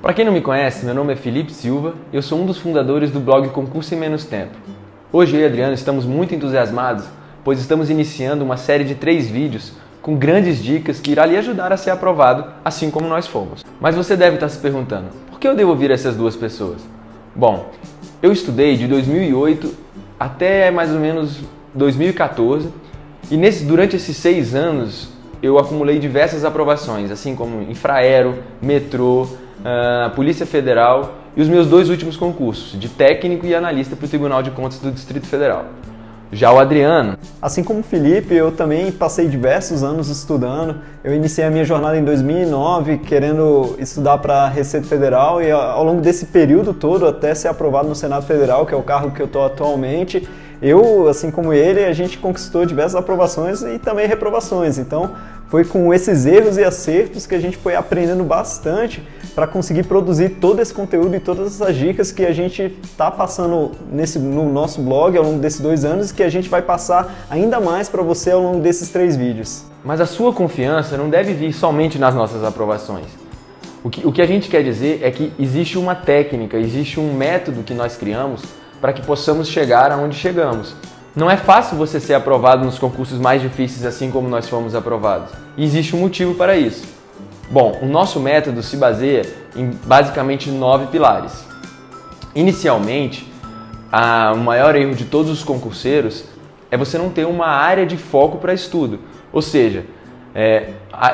Para quem não me conhece, meu nome é Felipe Silva, eu sou um dos fundadores do blog Concurso em Menos Tempo. Hoje eu e Adriano estamos muito entusiasmados, pois estamos iniciando uma série de 3 vídeos com grandes dicas que irá lhe ajudar a ser aprovado, assim como nós fomos. Mas você deve estar se perguntando, por que eu devo ouvir essas duas pessoas? Bom, eu estudei de 2008 até mais ou menos 2014 e durante esses 6 anos eu acumulei diversas aprovações, assim como Infraero, Metrô, Polícia Federal e os meus 2 últimos concursos, de técnico e analista para o Tribunal de Contas do Distrito Federal. Já o Adriano... Assim como o Felipe, eu também passei diversos anos estudando. Eu iniciei a minha jornada em 2009, querendo estudar para a Receita Federal e ao longo desse período todo, até ser aprovado no Senado Federal, que é o cargo que eu estou atualmente, eu, assim como ele, a gente conquistou diversas aprovações e também reprovações. Então, foi com esses erros e acertos que a gente foi aprendendo bastante para conseguir produzir todo esse conteúdo e todas essas dicas que a gente está passando no nosso blog ao longo desses 2 anos e que a gente vai passar ainda mais para você ao longo desses 3 vídeos. Mas a sua confiança não deve vir somente nas nossas aprovações. O que a gente quer dizer é que existe uma técnica, existe um método que nós criamos para que possamos chegar aonde chegamos. Não é fácil você ser aprovado nos concursos mais difíceis assim como nós fomos aprovados. E existe um motivo para isso. Bom, o nosso método se baseia em basicamente 9 pilares. Inicialmente, o maior erro de todos os concurseiros é você não ter uma área de foco para estudo. Ou seja,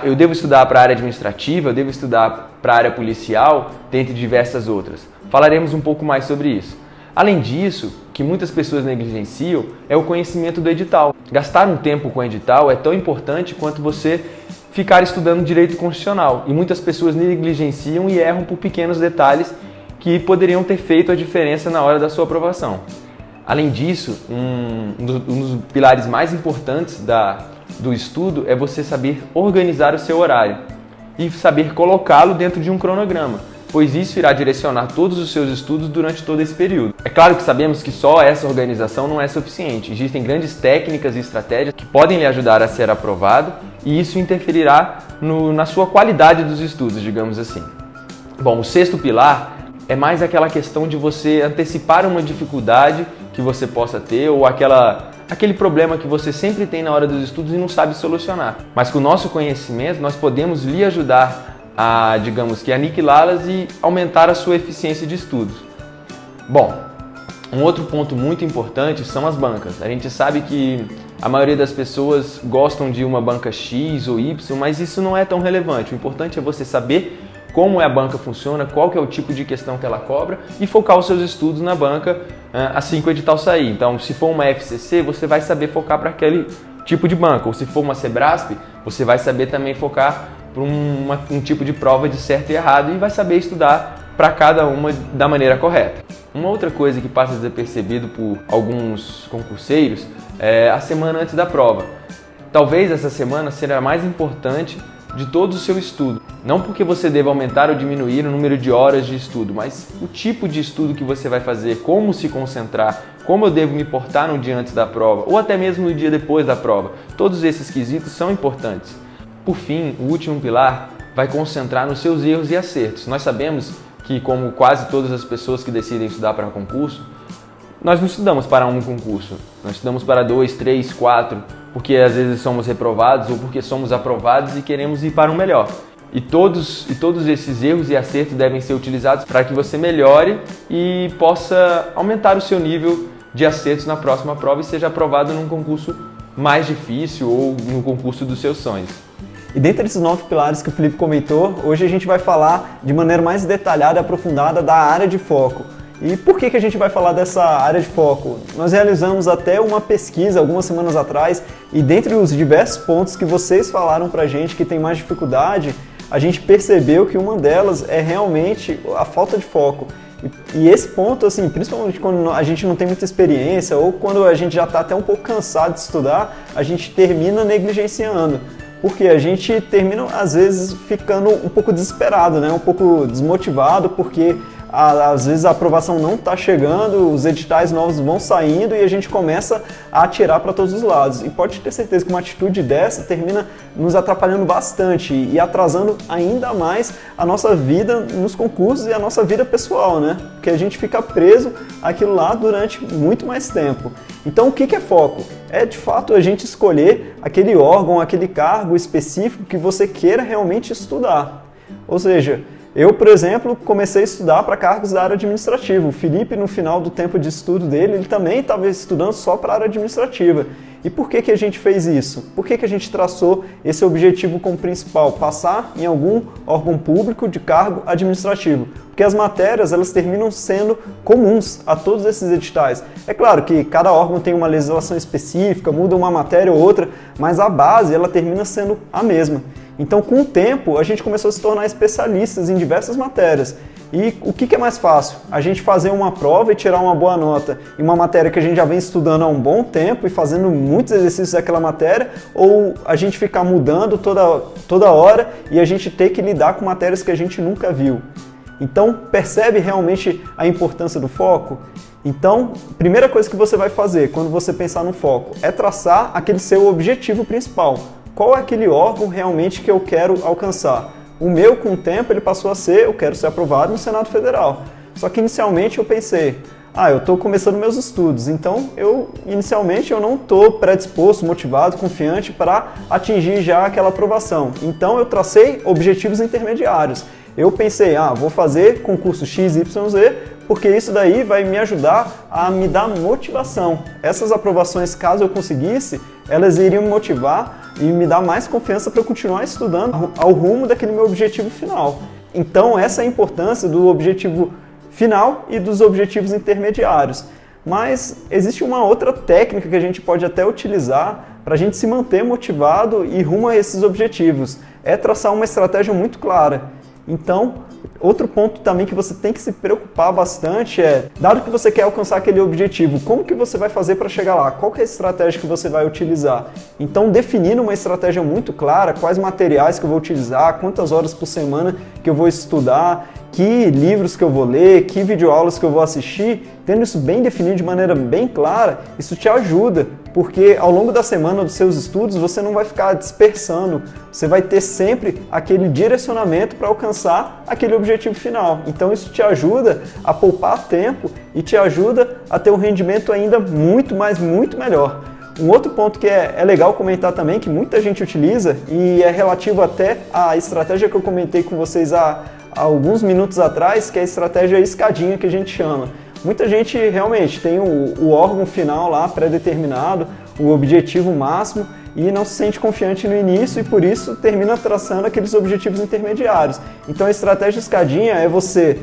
eu devo estudar para a área administrativa, eu devo estudar para a área policial, dentre diversas outras. Falaremos um pouco mais sobre isso. Além disso, que muitas pessoas negligenciam é o conhecimento do edital. Gastar um tempo com o edital é tão importante quanto você ficar estudando direito constitucional. E muitas pessoas negligenciam e erram por pequenos detalhes que poderiam ter feito a diferença na hora da sua aprovação. Além disso, um dos pilares mais importantes do estudo é você saber organizar o seu horário e saber colocá-lo dentro de um cronograma, pois isso irá direcionar todos os seus estudos durante todo esse período. É claro que sabemos que só essa organização não é suficiente. Existem grandes técnicas e estratégias que podem lhe ajudar a ser aprovado e isso interferirá na sua qualidade dos estudos, digamos assim. Bom, o 6º pilar é mais aquela questão de você antecipar uma dificuldade que você possa ter ou aquele problema que você sempre tem na hora dos estudos e não sabe solucionar. Mas com o nosso conhecimento, nós podemos lhe ajudar a, digamos que, aniquilá-las e aumentar a sua eficiência de estudos. Bom, um outro ponto muito importante são as bancas. A gente sabe que a maioria das pessoas gostam de uma banca X ou Y, mas isso não é tão relevante. O importante é você saber como a banca funciona, qual que é o tipo de questão que ela cobra e focar os seus estudos na banca assim que o edital sair. Então, se for uma FCC, você vai saber focar para aquele tipo de banca. Ou se for uma Sebrasp, você vai saber também focar para um tipo de prova de certo e errado e vai saber estudar para cada uma da maneira correta. Uma outra coisa que passa desapercebido por alguns concurseiros é a semana antes da prova. Talvez essa semana seja a mais importante de todo o seu estudo. Não porque você deva aumentar ou diminuir o número de horas de estudo, mas o tipo de estudo que você vai fazer, como se concentrar, como eu devo me portar no dia antes da prova ou até mesmo no dia depois da prova. Todos esses quesitos são importantes. Por fim, o último pilar vai concentrar nos seus erros e acertos. Nós sabemos que, como quase todas as pessoas que decidem estudar para concurso, nós não estudamos para um concurso, nós estudamos para 2, 3, 4, porque às vezes somos reprovados ou porque somos aprovados e queremos ir para um melhor. E todos esses erros e acertos devem ser utilizados para que você melhore e possa aumentar o seu nível de acertos na próxima prova e seja aprovado num concurso mais difícil ou no concurso dos seus sonhos. E dentre esses 9 pilares que o Felipe comentou, hoje a gente vai falar de maneira mais detalhada e aprofundada da área de foco. E por que a gente vai falar dessa área de foco? Nós realizamos até uma pesquisa algumas semanas atrás e dentre os diversos pontos que vocês falaram pra gente que tem mais dificuldade, a gente percebeu que uma delas é realmente a falta de foco. E esse ponto, assim, principalmente quando a gente não tem muita experiência ou quando a gente já está até um pouco cansado de estudar, a gente termina negligenciando. Porque a gente termina, às vezes, ficando um pouco desesperado, né? Um pouco desmotivado, porque às vezes a aprovação não está chegando, os editais novos vão saindo e a gente começa a atirar para todos os lados. E pode ter certeza que uma atitude dessa termina nos atrapalhando bastante e atrasando ainda mais a nossa vida nos concursos e a nossa vida pessoal, né? Porque a gente fica preso àquilo lá durante muito mais tempo. Então, o que é foco? É, de fato, a gente escolher aquele órgão, aquele cargo específico que você queira realmente estudar. Ou seja, eu, por exemplo, comecei a estudar para cargos da área administrativa. O Felipe, no final do tempo de estudo dele, ele também estava estudando só para a área administrativa. E por que a gente fez isso? Por que a gente traçou esse objetivo como principal? Passar em algum órgão público de cargo administrativo. Porque as matérias, elas terminam sendo comuns a todos esses editais. É claro que cada órgão tem uma legislação específica, muda uma matéria ou outra, mas a base, ela termina sendo a mesma. Então, com o tempo, a gente começou a se tornar especialistas em diversas matérias. E o que é mais fácil? A gente fazer uma prova e tirar uma boa nota em uma matéria que a gente já vem estudando há um bom tempo e fazendo muitos exercícios daquela matéria, ou a gente ficar mudando toda hora e a gente ter que lidar com matérias que a gente nunca viu? Então, percebe realmente a importância do foco? Então, primeira coisa que você vai fazer quando você pensar no foco é traçar aquele seu objetivo principal. Qual é aquele órgão realmente que eu quero alcançar? O meu, com o tempo, ele passou a ser, eu quero ser aprovado no Senado Federal. Só que inicialmente eu pensei, eu estou começando meus estudos, então inicialmente eu não estou predisposto, motivado, confiante para atingir já aquela aprovação. Então eu tracei objetivos intermediários. Eu pensei, vou fazer concurso XYZ, porque isso daí vai me ajudar a me dar motivação. Essas aprovações, caso eu conseguisse, elas iriam me motivar e me dar mais confiança para eu continuar estudando ao rumo daquele meu objetivo final. Então, essa é a importância do objetivo final e dos objetivos intermediários. Mas existe uma outra técnica que a gente pode até utilizar para a gente se manter motivado e rumo a esses objetivos. É traçar uma estratégia muito clara. Então, outro ponto também que você tem que se preocupar bastante é, dado que você quer alcançar aquele objetivo, como que você vai fazer para chegar lá? Qual que é a estratégia que você vai utilizar? Então, definindo uma estratégia muito clara, quais materiais que eu vou utilizar, quantas horas por semana que eu vou estudar, que livros que eu vou ler, que videoaulas que eu vou assistir, tendo isso bem definido de maneira bem clara, isso te ajuda, porque ao longo da semana dos seus estudos você não vai ficar dispersando, você vai ter sempre aquele direcionamento para alcançar aquele objetivo final. Então isso te ajuda a poupar tempo e te ajuda a ter um rendimento ainda muito melhor. Um outro ponto que é legal comentar também, que muita gente utiliza e é relativo até à estratégia que eu comentei com vocês há alguns minutos atrás, que é a estratégia escadinha que a gente chama. Muita gente realmente tem o órgão final lá pré-determinado, o objetivo máximo, e não se sente confiante no início e por isso termina traçando aqueles objetivos intermediários. Então a estratégia escadinha é você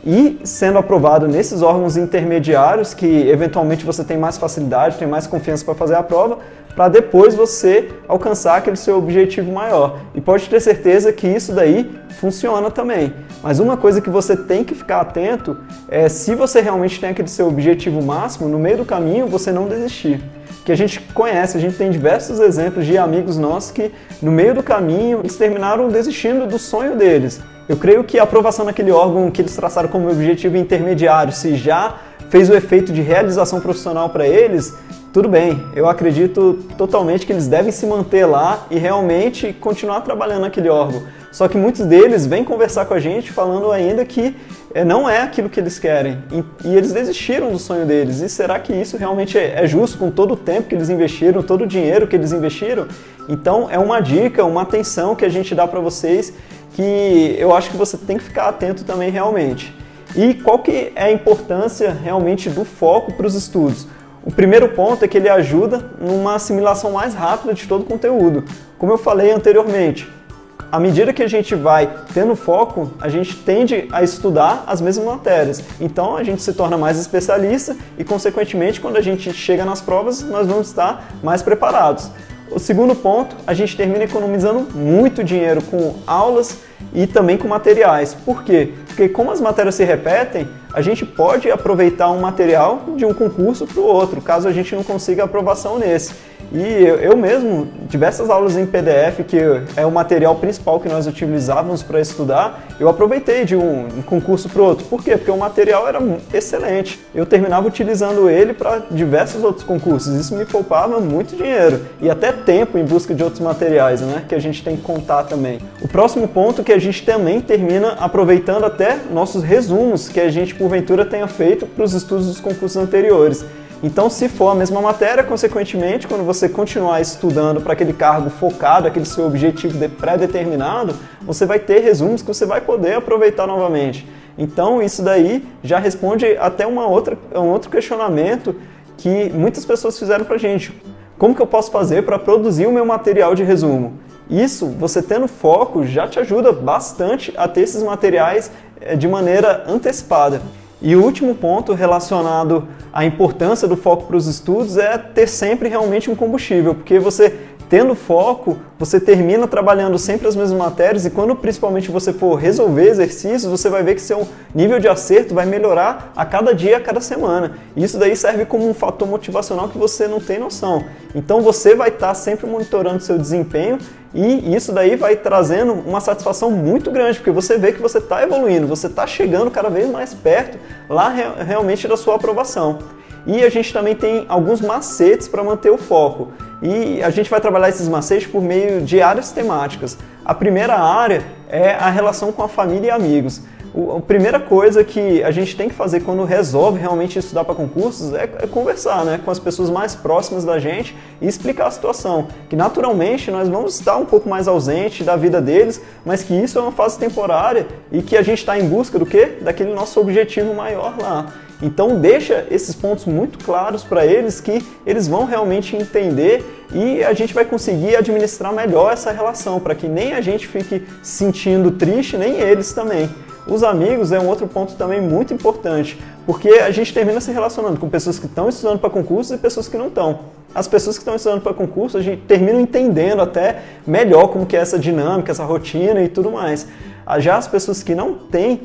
ir sendo aprovado nesses órgãos intermediários que eventualmente você tem mais facilidade, tem mais confiança para fazer a prova, para depois você alcançar aquele seu objetivo maior. E pode ter certeza que isso daí funciona também. Mas uma coisa que você tem que ficar atento é, se você realmente tem aquele seu objetivo máximo, no meio do caminho você não desistir. Que a gente conhece, a gente tem diversos exemplos de amigos nossos que no meio do caminho eles terminaram desistindo do sonho deles. Eu creio que a aprovação naquele órgão que eles traçaram como objetivo intermediário, se já fez o efeito de realização profissional para eles, tudo bem, eu acredito totalmente que eles devem se manter lá e realmente continuar trabalhando naquele órgão. Só que muitos deles vêm conversar com a gente falando ainda que não é aquilo que eles querem e eles desistiram do sonho deles. E será que isso realmente é justo com todo o tempo que eles investiram, todo o dinheiro que eles investiram? Então é uma dica, uma atenção que a gente dá para vocês que eu acho que você tem que ficar atento também realmente. E qual que é a importância realmente do foco para os estudos? O primeiro ponto é que ele ajuda numa assimilação mais rápida de todo o conteúdo. Como eu falei anteriormente, à medida que a gente vai tendo foco, a gente tende a estudar as mesmas matérias. Então a gente se torna mais especialista e, consequentemente, quando a gente chega nas provas, nós vamos estar mais preparados. O segundo ponto, a gente termina economizando muito dinheiro com aulas e também com materiais. Por quê? Porque como as matérias se repetem, a gente pode aproveitar um material de um concurso para o outro, caso a gente não consiga aprovação nesse. E eu mesmo, diversas aulas em PDF, que é o material principal que nós utilizávamos para estudar, eu aproveitei de um concurso para o outro. Por quê? Porque o material era excelente. Eu terminava utilizando ele para diversos outros concursos. Isso me poupava muito dinheiro e até tempo em busca de outros materiais, né? Que a gente tem que contar também. O próximo ponto que a gente também termina aproveitando até nossos resumos que a gente, porventura, tenha feito para os estudos dos concursos anteriores. Então, se for a mesma matéria, consequentemente, quando você continuar estudando para aquele cargo focado, aquele seu objetivo pré-determinado, você vai ter resumos que você vai poder aproveitar novamente. Então, isso daí já responde até um outro questionamento que muitas pessoas fizeram para a gente. Como que eu posso fazer para produzir o meu material de resumo? Isso, você tendo foco, já te ajuda bastante a ter esses materiais de maneira antecipada. E o último ponto relacionado à importância do foco para os estudos é ter sempre realmente um combustível, porque você tendo foco, você termina trabalhando sempre as mesmas matérias e quando principalmente você for resolver exercícios, você vai ver que seu nível de acerto vai melhorar a cada dia, a cada semana. E isso daí serve como um fator motivacional que você não tem noção. Então você vai estar sempre monitorando seu desempenho e isso daí vai trazendo uma satisfação muito grande, porque você vê que você está evoluindo, você está chegando cada vez mais perto lá realmente da sua aprovação. E a gente também tem alguns macetes para manter o foco. E a gente vai trabalhar esses macetes por meio de áreas temáticas. A primeira área é a relação com a família e amigos. A primeira coisa que a gente tem que fazer quando resolve realmente estudar para concursos é conversar, né, com as pessoas mais próximas da gente e explicar a situação. Que naturalmente nós vamos estar um pouco mais ausente da vida deles, mas que isso é uma fase temporária e que a gente está em busca do quê? Daquele nosso objetivo maior lá. Então deixa esses pontos muito claros para eles que eles vão realmente entender e a gente vai conseguir administrar melhor essa relação para que nem a gente fique se sentindo triste, nem eles também. Os amigos é um outro ponto também muito importante, porque a gente termina se relacionando com pessoas que estão estudando para concursos e pessoas que não estão. As pessoas que estão estudando para concurso, a gente termina entendendo até melhor como que é essa dinâmica, essa rotina e tudo mais. Já as pessoas que não têm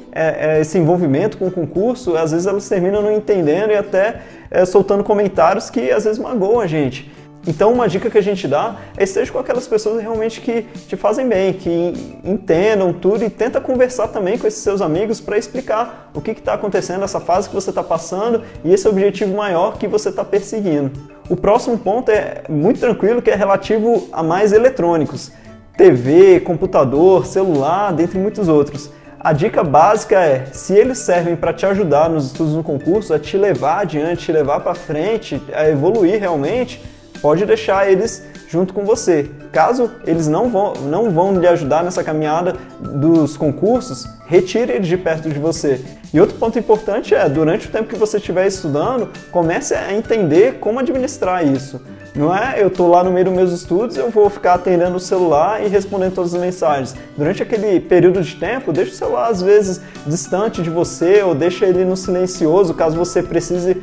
esse envolvimento com o concurso, às vezes elas terminam não entendendo e até soltando comentários que às vezes magoam a gente. Então uma dica que a gente dá é esteja com aquelas pessoas realmente que te fazem bem, que entendam tudo e tenta conversar também com esses seus amigos para explicar o que está acontecendo, essa fase que você está passando e esse objetivo maior que você está perseguindo. O próximo ponto é muito tranquilo, que é relativo a mais eletrônicos. TV, computador, celular, dentre muitos outros. A dica básica é, se eles servem para te ajudar nos estudos no concurso, a te levar adiante, te levar para frente, a evoluir realmente, pode deixar eles junto com você. Caso eles não vão lhe ajudar nessa caminhada dos concursos, retire eles de perto de você. E outro ponto importante é, durante o tempo que você estiver estudando, comece a entender como administrar isso. Não é eu estou lá no meio dos meus estudos, eu vou ficar atendendo o celular e respondendo todas as mensagens. Durante aquele período de tempo, deixa o celular às vezes distante de você ou deixa ele no silencioso, caso você precise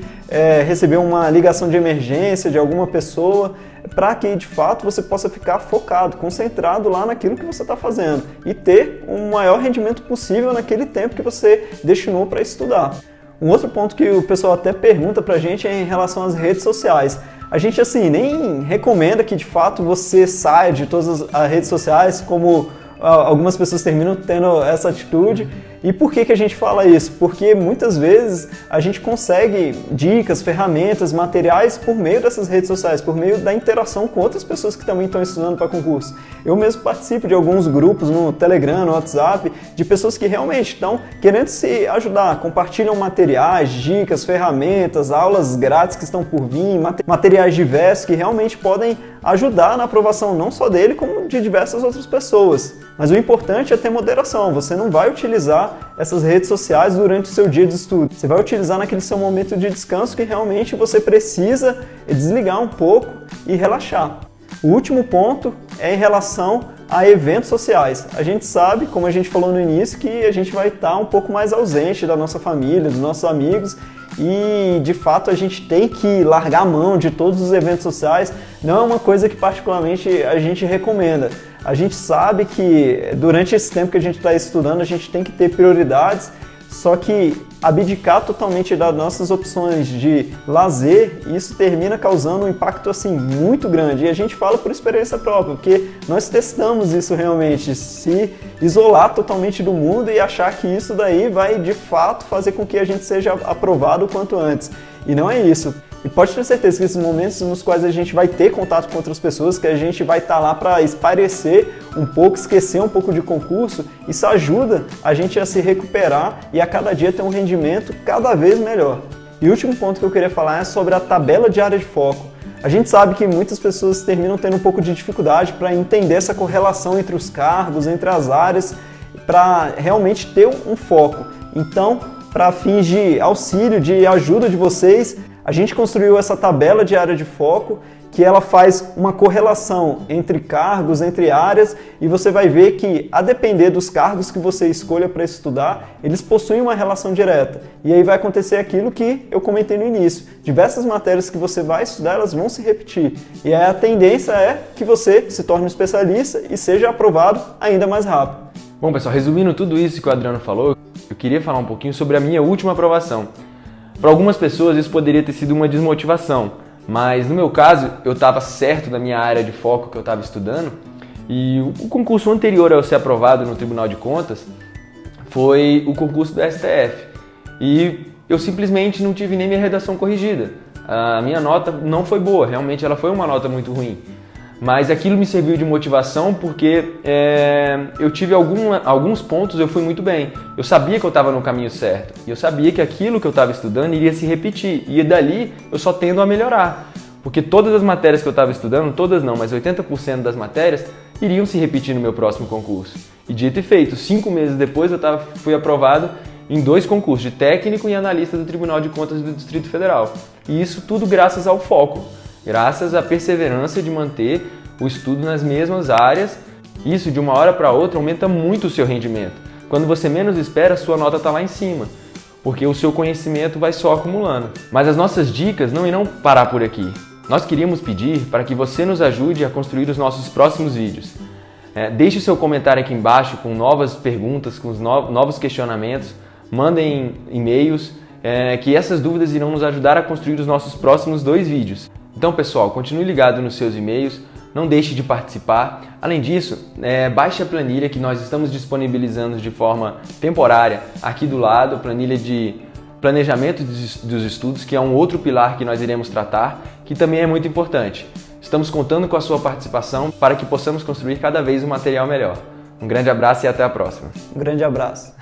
receber uma ligação de emergência de alguma pessoa, para que de fato você possa ficar focado, concentrado lá naquilo que você está fazendo e ter o maior rendimento possível naquele tempo que você destinou para estudar. Um outro ponto que o pessoal até pergunta pra gente é em relação às redes sociais. A gente assim nem recomenda que de fato você saia de todas as redes sociais, como algumas pessoas terminam tendo essa atitude. E por que a gente fala isso? Porque muitas vezes a gente consegue dicas, ferramentas, materiais por meio dessas redes sociais, por meio da interação com outras pessoas que também estão estudando para concurso. Eu mesmo participo de alguns grupos no Telegram, no WhatsApp, de pessoas que realmente estão querendo se ajudar, compartilham materiais, dicas, ferramentas, aulas grátis que estão por vir, materiais diversos que realmente podem ajudar na aprovação não só dele, como de diversas outras pessoas. Mas o importante é ter moderação, você não vai utilizar essas redes sociais durante o seu dia de estudo. Você vai utilizar naquele seu momento de descanso que realmente você precisa desligar um pouco e relaxar. O último ponto é em relação a eventos sociais. A gente sabe, como a gente falou no início, que a gente vai estar um pouco mais ausente da nossa família, dos nossos amigos e, de fato, a gente tem que largar a mão de todos os eventos sociais. Não é uma coisa que particularmente a gente recomenda. A gente sabe que durante esse tempo que a gente está estudando, a gente tem que ter prioridades, só que abdicar totalmente das nossas opções de lazer, e isso termina causando um impacto assim muito grande. E a gente fala por experiência própria, porque nós testamos isso realmente, se isolar totalmente do mundo e achar que isso daí vai de fato fazer com que a gente seja aprovado o quanto antes. E não é isso. E pode ter certeza que esses momentos nos quais a gente vai ter contato com outras pessoas, que a gente vai estar lá para espairecer um pouco, esquecer um pouco de concurso, isso ajuda a gente a se recuperar e a cada dia ter um rendimento cada vez melhor. E o último ponto que eu queria falar é sobre a tabela de área de foco. A gente sabe que muitas pessoas terminam tendo um pouco de dificuldade para entender essa correlação entre os cargos, entre as áreas, para realmente ter um foco. Então, para fins de auxílio, de ajuda de vocês, a gente construiu essa tabela de área de foco, que ela faz uma correlação entre cargos, entre áreas, e você vai ver que, a depender dos cargos que você escolha para estudar, eles possuem uma relação direta. E aí vai acontecer aquilo que eu comentei no início. Diversas matérias que você vai estudar, elas vão se repetir. E aí a tendência é que você se torne um especialista e seja aprovado ainda mais rápido. Bom, pessoal, resumindo tudo isso que o Adriano falou, eu queria falar um pouquinho sobre a minha última aprovação. Para algumas pessoas isso poderia ter sido uma desmotivação, mas no meu caso eu estava certo da minha área de foco que eu estava estudando, e o concurso anterior ao ser aprovado no Tribunal de Contas foi o concurso do STF, e eu simplesmente não tive nem minha redação corrigida. A minha nota não foi boa, realmente ela foi uma nota muito ruim. Mas aquilo me serviu de motivação porque eu tive alguns pontos eu fui muito bem. Eu sabia que eu estava no caminho certo. E eu sabia que aquilo que eu estava estudando iria se repetir. E dali eu só tendo a melhorar. Porque todas as matérias que eu estava estudando, todas não, mas 80% das matérias iriam se repetir no meu próximo concurso. E dito e feito, 5 meses depois eu fui aprovado em 2 concursos, de técnico e analista do Tribunal de Contas do Distrito Federal. E isso tudo graças ao foco. Graças à perseverança de manter o estudo nas mesmas áreas. Isso, de uma hora para outra, aumenta muito o seu rendimento. Quando você menos espera, a sua nota está lá em cima, porque o seu conhecimento vai só acumulando. Mas as nossas dicas não irão parar por aqui. Nós queríamos pedir para que você nos ajude a construir os nossos próximos vídeos. Deixe o seu comentário aqui embaixo com novas perguntas, com os novos questionamentos. Mandem e-mails, que essas dúvidas irão nos ajudar a construir os nossos próximos 2 vídeos. Então, pessoal, continue ligado nos seus e-mails, não deixe de participar. Além disso, baixe a planilha que nós estamos disponibilizando de forma temporária aqui do lado, a planilha de planejamento dos estudos, que é um outro pilar que nós iremos tratar, que também é muito importante. Estamos contando com a sua participação para que possamos construir cada vez um material melhor. Um grande abraço e até a próxima. Um grande abraço.